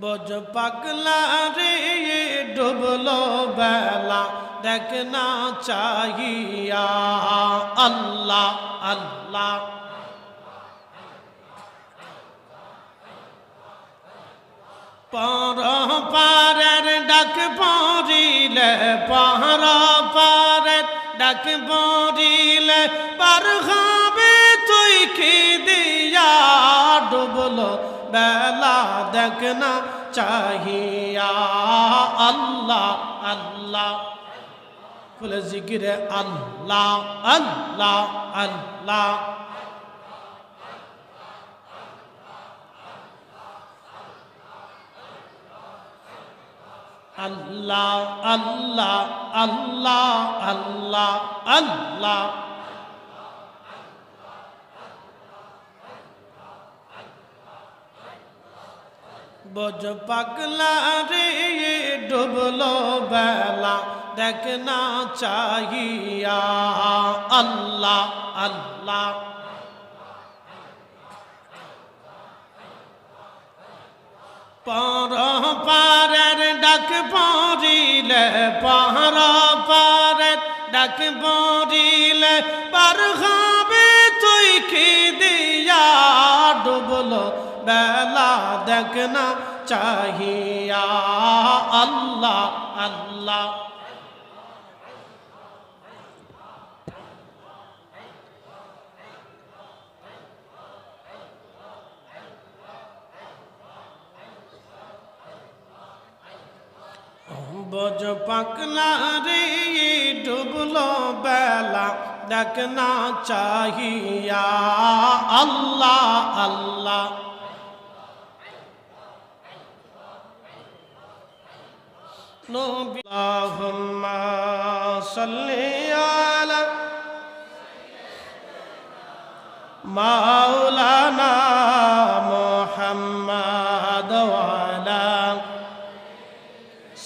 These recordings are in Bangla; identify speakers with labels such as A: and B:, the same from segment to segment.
A: বোঝ পাগলা রে ডুবলো বেলা দেখনা চাহিয়া আল্লাহ আল্লাহ পর পারের ডাক পড়িলে পর পারের ডাক পড়িলে পার হবে তুই কি দিয়া ডুবলো বেলা দেখনা চাহিয়া আল্লাহ আল্লাহ বলে জিকিরে আল্লাহ আল্লাহ আল্লাহ আল্লাহ আল্লাহ আল্লাহ আল্লাহ আল্লাহ বোঝ পাগলা রে ডুবলো বেলা দেখনা চাহিয়া আল্লাহ আল্লাহ পর পারের ডাক পড়িলে পর পারের ডাক পড়িলে পার হবে তুই কি দিয়া ডুবলো বেলা দেখনা চাহিয়া আল্লাহ আল্লাহ বোঝ পাগলা রে ডুবলো বেলা দেখনা চাহিয়া আল্লাহ আল্লাহ নবী আল্লাহুম্মা সাল্লি আলা মাওলানা মুহাম্মাদ ওয়া আলা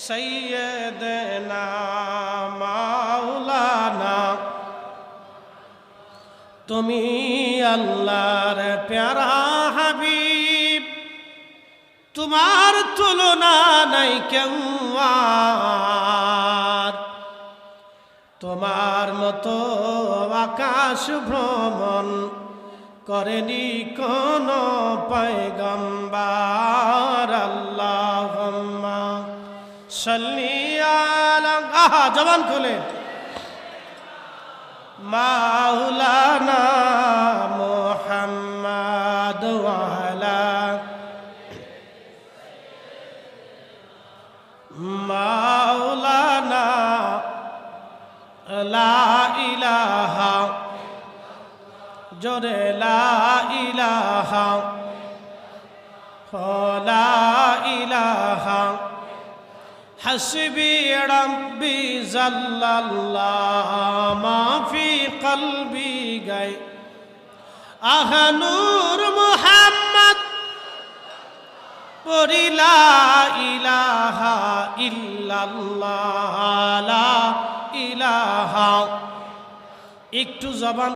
A: সাইয়্যিদিনা মাওলানা তুমি আল্লাহর প্যারা হাবিব তোমার তুলনা নাই কেউ আর তোমার মতো আকাশ ভ্রমণ করেনি কোন পয়গম্বর আল্লাহুম্মা সাল্লি আলা জবান খুলে মাওলানা মুহাম্মাদ ওয়া আলা মাওলানা লা ইলাহা জোরে লা ইলাহা লা ইলাহা হাসবি রাব্বি জাল্লাল্লাহ মা ফি কলবি গায় আহা নূর মুহাম্মদ পড়ি লা ইলাহা ইল্লাল্লাহ লা ইলাহা একটু জবান